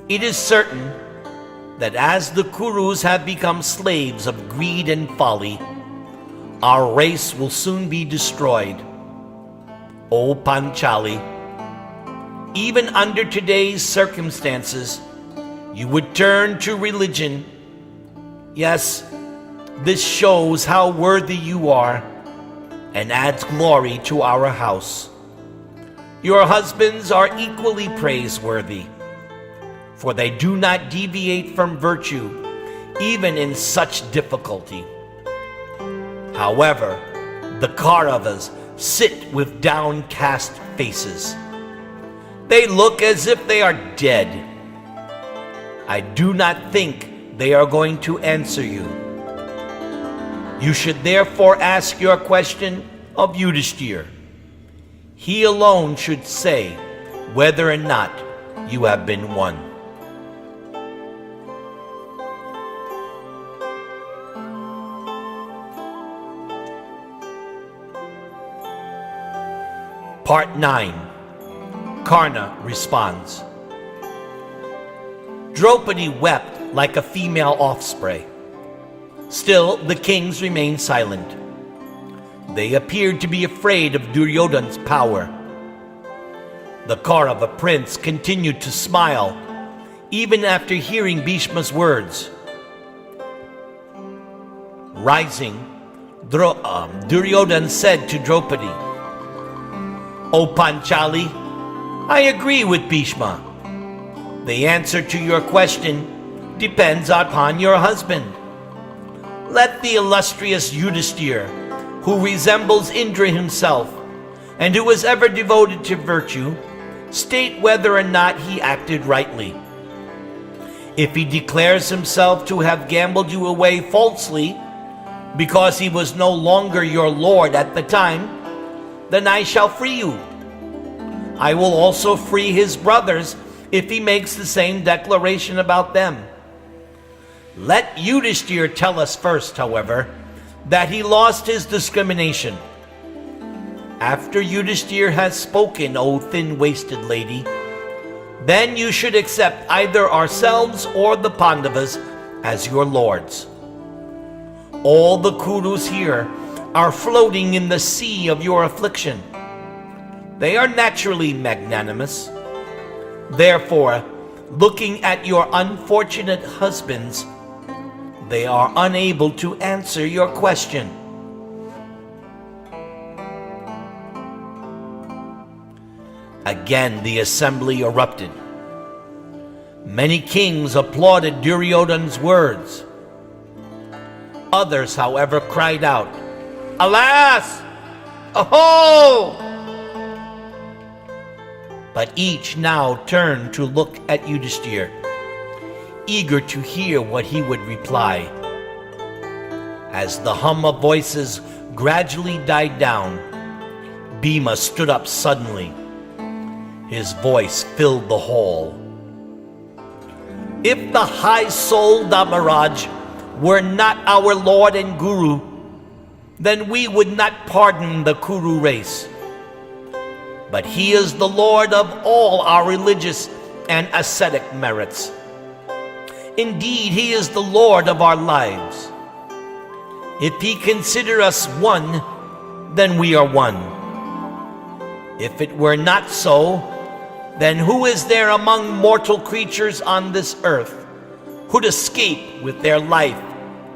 "It is certain that as the Kurus have become slaves of greed and folly, our race will soon be destroyed. O Panchali, even under today's circumstances, you would turn to religion. Yes, this shows how worthy you are and adds glory to our house. Your husbands are equally praiseworthy, for they do not deviate from virtue even in such difficulty. However, the Kauravas sit with downcast faces. They look as if they are dead. I do not think they are going to answer you. You should therefore ask your question of Yudhishthir. He alone should say whether or not you have been won." Part 9. Karna responds. Draupadi wept like a female offspring. Still, the kings remained silent. They appeared to be afraid of Duryodhana's power. The Kaurava prince continued to smile, even after hearing Bhishma's words. Rising, Duryodhana said to Draupadi, "O Panchali, I agree with Bhishma. The answer to your question depends upon your husband. Let the illustrious Yudhishthira, who resembles Indra himself, and who was ever devoted to virtue, state whether or not he acted rightly. If he declares himself to have gambled you away falsely, because he was no longer your lord at the time, then I shall free you. I will also free his brothers if he makes the same declaration about them. Let Yudhishthira tell us first, however, that he lost his discrimination. After Yudhishthira has spoken, O thin-waisted lady, then you should accept either ourselves or the Pandavas as your lords. All the Kurus here are floating in the sea of your affliction. They are naturally magnanimous. Therefore, looking at your unfortunate husbands, they are unable to answer your question." Again the assembly erupted. Many kings applauded Duryodhana's words. Others, however, cried out, "Alas! Aho!" But each now turned to look at Yudhishthira, eager to hear what he would reply. As the hum of voices gradually died down, Bhima stood up suddenly. His voice filled the hall. "If the high-souled Dharmaraj were not our Lord and Guru, then we would not pardon the Kuru race. But he is the Lord of all our religious and ascetic merits. Indeed, he is the Lord of our lives. If he consider us one, then we are one. If it were not so, then who is there among mortal creatures on this earth who'd escape with their life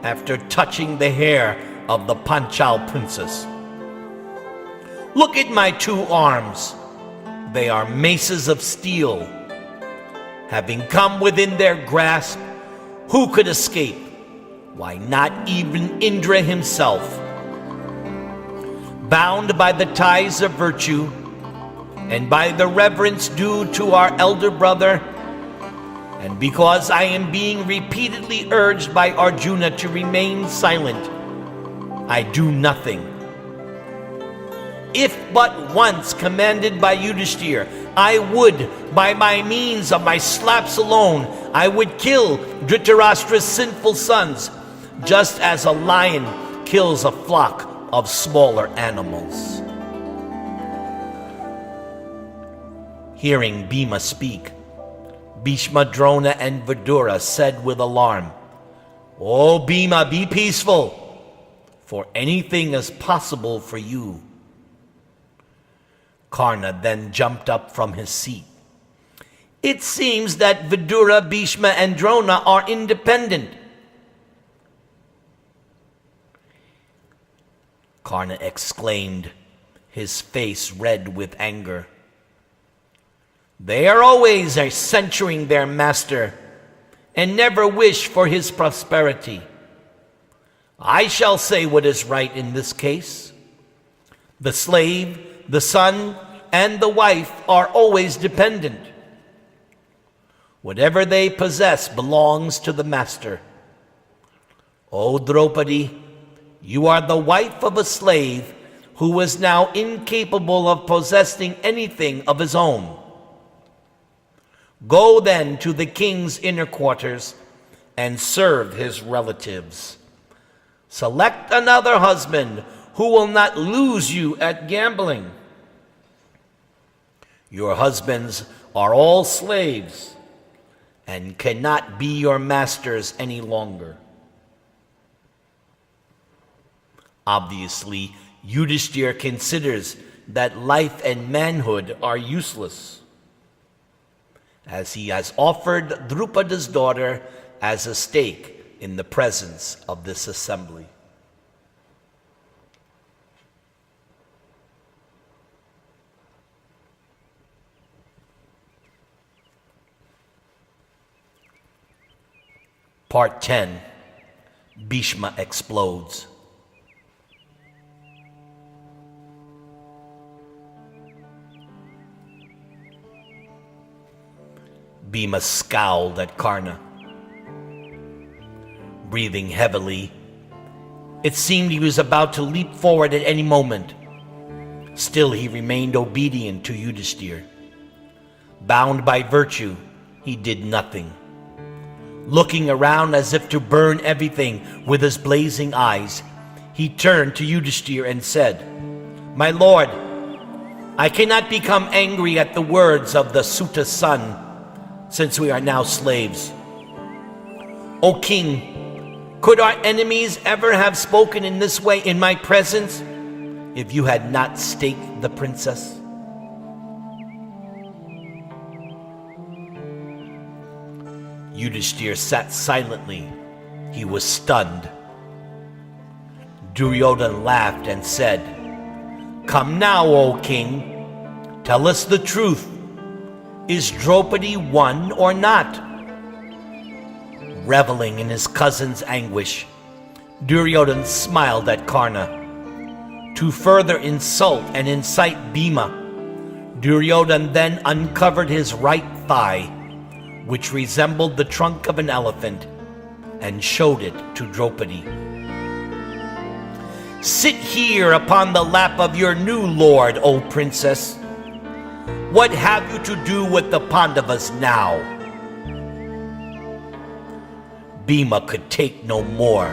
after touching the hair of the Panchal princess? Look at my two arms. They are maces of steel. Having come within their grasp, who could escape? Why, not even Indra himself. Bound by the ties of virtue, and by the reverence due to our elder brother, and because I am being repeatedly urged by Arjuna to remain silent, I do nothing. If but once commanded by Yudhishthira, I would, by my means of my slaps alone, I would kill Dhritarashtra's sinful sons, just as a lion kills a flock of smaller animals." Hearing Bhima speak, Bhishma, Drona, and Vidura said with alarm, "O Bhima, be peaceful, for anything is possible for you." Karna then jumped up from his seat. "It seems that Vidura, Bhishma, and Drona are independent." Karna exclaimed, his face red with anger. "They are always censuring their master and never wish for his prosperity. I shall say what is right in this case. The slave, the son, and the wife are always dependent. Whatever they possess belongs to the master. O Draupadi, you are the wife of a slave who is now incapable of possessing anything of his own. Go then to the king's inner quarters and serve his relatives. Select another husband who will not lose you at gambling. Your husbands are all slaves and cannot be your masters any longer. Obviously, Yudhishthira considers that life and manhood are useless, as he has offered Drupada's daughter as a stake in the presence of this assembly. Part 10. Bhishma explodes. Bhima scowled at Karna. Breathing heavily, it seemed he was about to leap forward at any moment. Still, he remained obedient to Yudhishthira. Bound by virtue, he did nothing. Looking around as if to burn everything with his blazing eyes, he turned to Yudhishthira and said, "My lord, I cannot become angry at the words of the Suta's son, since we are now slaves. O king, could our enemies ever have spoken in this way in my presence if you had not staked the princess?" Yudhishthira sat silently. He was stunned. Duryodhana laughed and said, "Come now, O king, tell us the truth. Is Draupadi won or not?" Reveling in his cousin's anguish, Duryodhana smiled at Karna. To further insult and incite Bhima, Duryodhana then uncovered his right thigh, which resembled the trunk of an elephant, and showed it to Draupadi. "Sit here upon the lap of your new lord, O princess. What have you to do with the Pandavas now?" Bhima could take no more.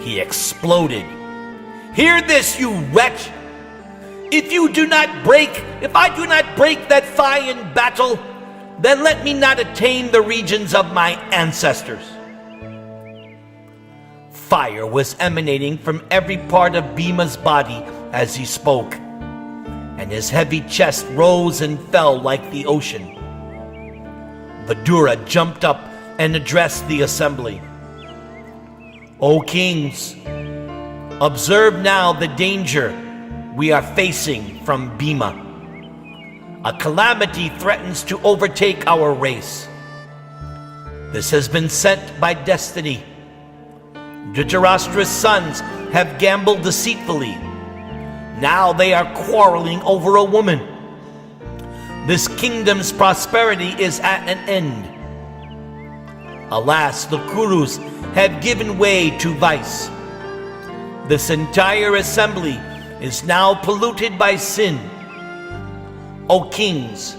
He exploded. "Hear this, you wretch! If I do not break that thigh in battle, then let me not attain the regions of my ancestors." Fire was emanating from every part of Bhima's body as he spoke, and his heavy chest rose and fell like the ocean. Vidura jumped up and addressed the assembly. "O kings, observe now the danger we are facing from Bhima. A calamity threatens to overtake our race. This has been sent by destiny. Dhritarashtra's sons have gambled deceitfully. Now they are quarreling over a woman. This kingdom's prosperity is at an end. Alas, the Kurus have given way to vice. This entire assembly is now polluted by sin. O kings,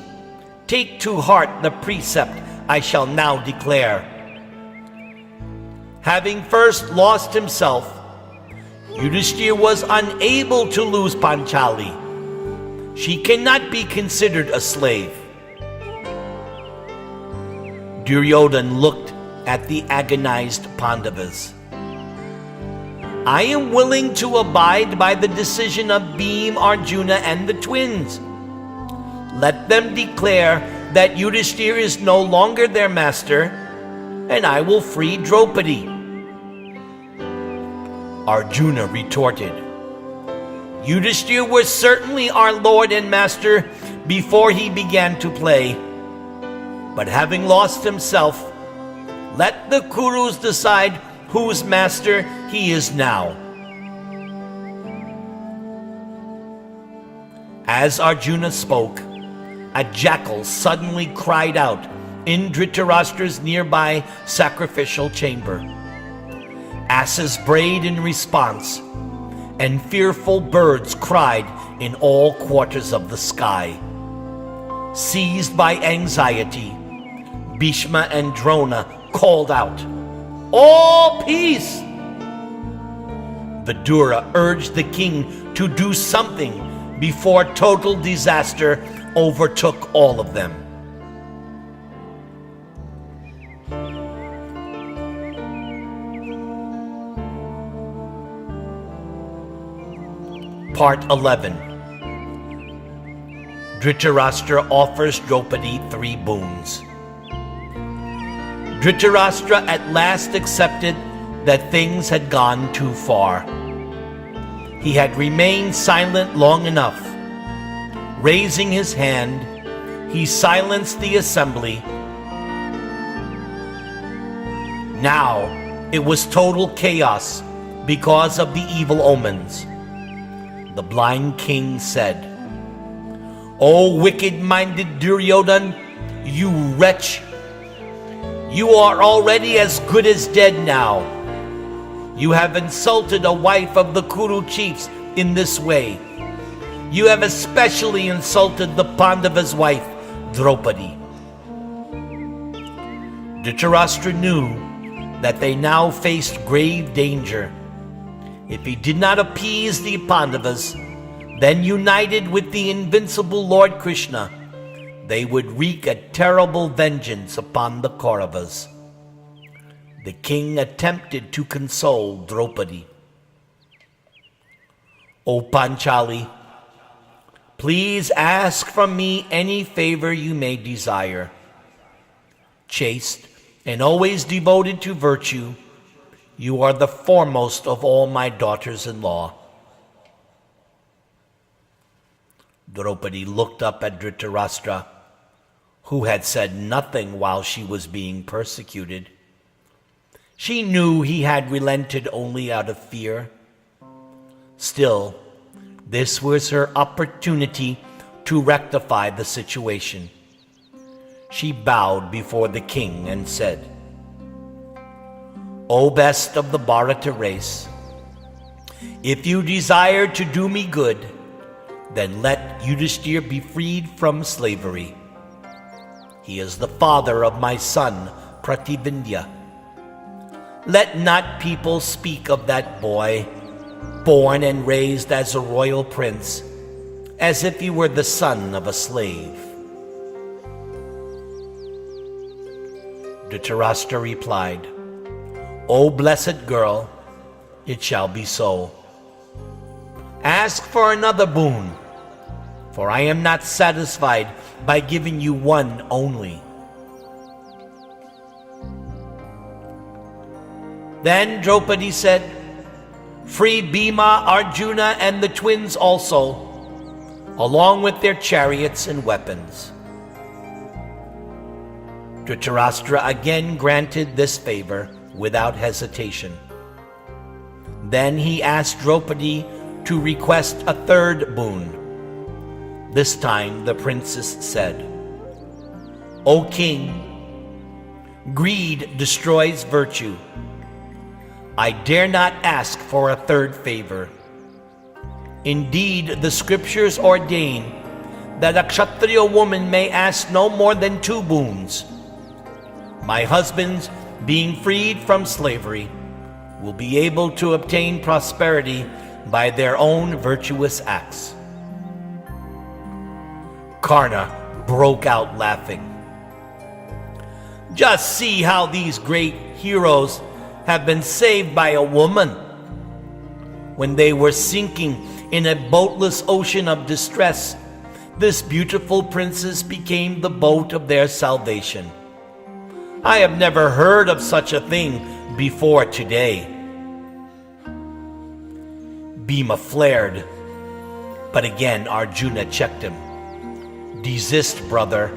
take to heart the precept I shall now declare. Having first lost himself, Yudhishthira was unable to lose Panchali. She cannot be considered a slave." Duryodhana looked at the agonized Pandavas. "I am willing to abide by the decision of Bhima, Arjuna, and the twins. Let them declare that Yudhishthira is no longer their master, and I will free Draupadi." Arjuna retorted, "Yudhishthira was certainly our lord and master before he began to play. But having lost himself, let the Kurus decide whose master he is now." As Arjuna spoke, a jackal suddenly cried out in Dhritarashtra's nearby sacrificial chamber. Asses brayed in response, and fearful birds cried in all quarters of the sky. Seized by anxiety, Bhishma and Drona called out, "All peace!" Vidura urged the king to do something before total disaster overtook all of them. Part 11. Dhritarashtra offers Draupadi 3 boons. Dhritarashtra at last accepted that things had gone too far. He had remained silent long enough. Raising his hand, he silenced the assembly. Now it was total chaos because of the evil omens. The blind king said, "O wicked-minded Duryodhan, you wretch! You are already as good as dead now. You have insulted a wife of the Kuru chiefs in this way. You have especially insulted the Pandava's wife, Draupadi." Dhritarashtra knew that they now faced grave danger. If he did not appease the Pandavas, then united with the invincible Lord Krishna, they would wreak a terrible vengeance upon the Kauravas. The king attempted to console Draupadi. "O Panchali, please ask from me any favor you may desire. Chaste and always devoted to virtue, you are the foremost of all my daughters-in-law." Draupadi looked up at Dhritarashtra, who had said nothing while she was being persecuted. She knew he had relented only out of fear. Still, this was her opportunity to rectify the situation. She bowed before the king and said, "O best of the Bharata race, if you desire to do me good, then let Yudhishthir be freed from slavery. He is the father of my son, Prativindya. Let not people speak of that boy, born and raised as a royal prince, as if he were the son of a slave." Dhritarashtra replied, "O blessed girl, it shall be so. Ask for another boon, for I am not satisfied by giving you one only." Then Draupadi said, "Free Bhima, Arjuna, and the twins also, along with their chariots and weapons." Dhritarashtra again granted this favor without hesitation. Then he asked Draupadi to request a third boon. This time the princess said, "O king, greed destroys virtue. I dare not ask for a third favor. Indeed, the scriptures ordain that a Kshatriya woman may ask no more than 2 boons. My husbands, being freed from slavery, will be able to obtain prosperity by their own virtuous acts." Karna broke out laughing. "Just see how these great heroes have been saved by a woman. When they were sinking in a boatless ocean of distress, this beautiful princess became the boat of their salvation. I have never heard of such a thing before today." Bhima flared, but again Arjuna checked him. "Desist, brother.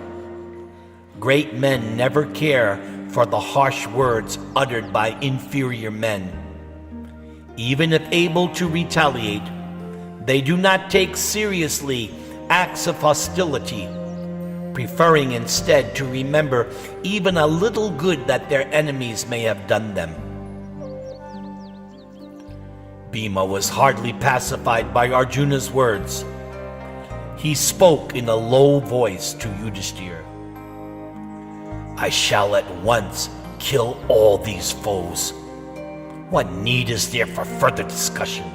Great men never care for the harsh words uttered by inferior men. Even if able to retaliate, they do not take seriously acts of hostility, preferring instead to remember even a little good that their enemies may have done them." Bhima was hardly pacified by Arjuna's words. He spoke in a low voice to Yudhishthir. "I shall at once kill all these foes. What need is there for further discussion?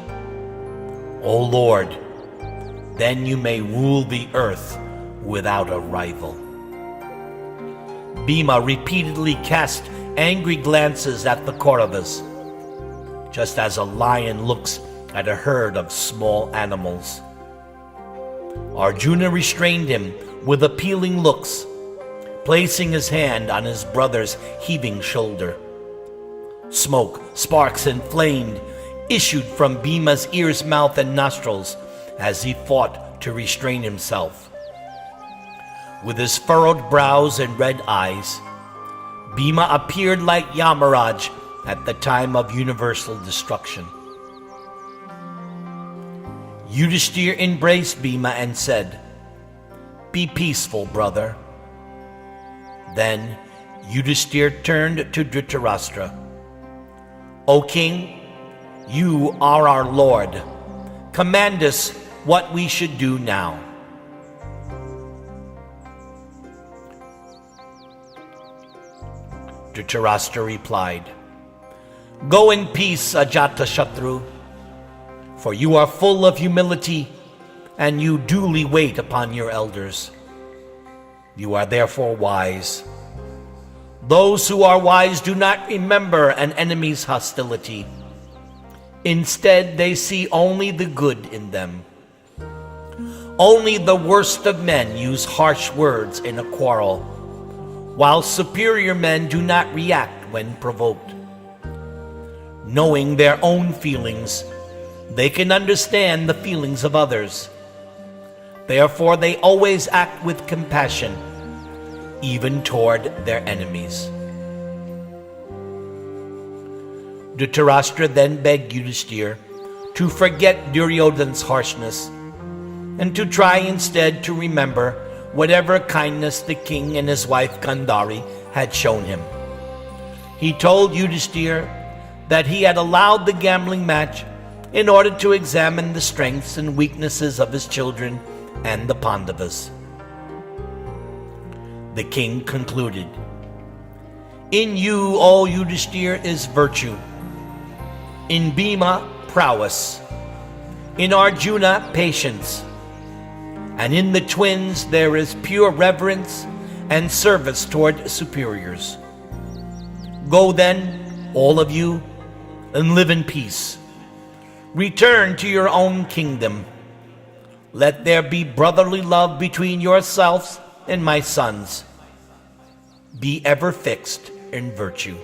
O Lord, then you may rule the earth without a rival. Bhima repeatedly cast angry glances at the Kauravas, just as a lion looks at a herd of small animals. Arjuna restrained him with appealing looks, placing his hand on his brother's heaving shoulder. Smoke, sparks, and flame issued from Bhima's ears, mouth, and nostrils as he fought to restrain himself. With his furrowed brows and red eyes, Bhima appeared like Yamaraj at the time of universal destruction. Yudhishthir embraced Bhima and said, "Be peaceful, brother." Then Yudhishthir turned to Dhritarashtra. "O king, you are our lord. Command us what we should do now." Dhritarashtra replied, "Go in peace, Ajatashatru, for you are full of humility and you duly wait upon your elders. You are therefore wise. Those who are wise do not remember an enemy's hostility. Instead, they see only the good in them. Only the worst of men use harsh words in a quarrel, while superior men do not react when provoked. Knowing their own feelings, they can understand the feelings of others. Therefore, they always act with compassion, even toward their enemies." Dhritarashtra then begged Yudhishthir to forget Duryodhana's harshness and to try instead to remember whatever kindness the king and his wife Gandhari had shown him. He told Yudhishthir that he had allowed the gambling match in order to examine the strengths and weaknesses of his children and the Pandavas. The king concluded, "In you, O Yudhishthir, is virtue. In Bhima, prowess. In Arjuna, patience. And in the twins there is pure reverence and service toward superiors. Go then, all of you, and live in peace. Return to your own kingdom. Let there be brotherly love between yourselves and my sons. Be ever fixed in virtue."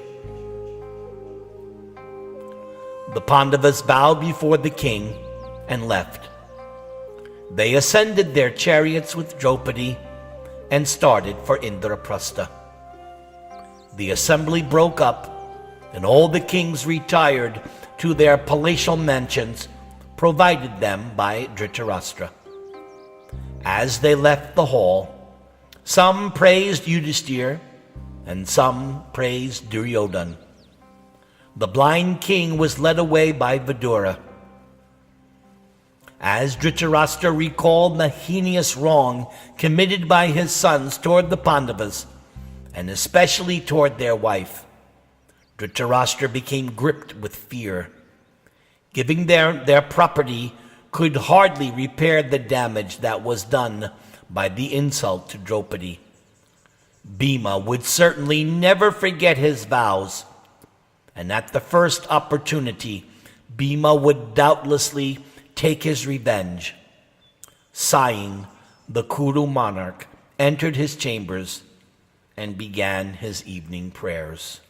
The Pandavas bowed before the king and left. They ascended their chariots with Draupadi and started for Indraprastha. The assembly broke up, and all the kings retired to their palatial mansions provided them by Dhritarashtra. As they left the hall, some praised Yudhishthir and some praised Duryodhana. The blind king was led away by Vidura. As Dhritarashtra recalled the heinous wrong committed by his sons toward the Pandavas, and especially toward their wife, Dhritarashtra became gripped with fear. Giving their property could hardly repair the damage that was done by the insult to Draupadi. Bhima would certainly never forget his vows, and at the first opportunity, Bhima would doubtlessly take his revenge. Sighing, the Kuru monarch entered his chambers and began his evening prayers.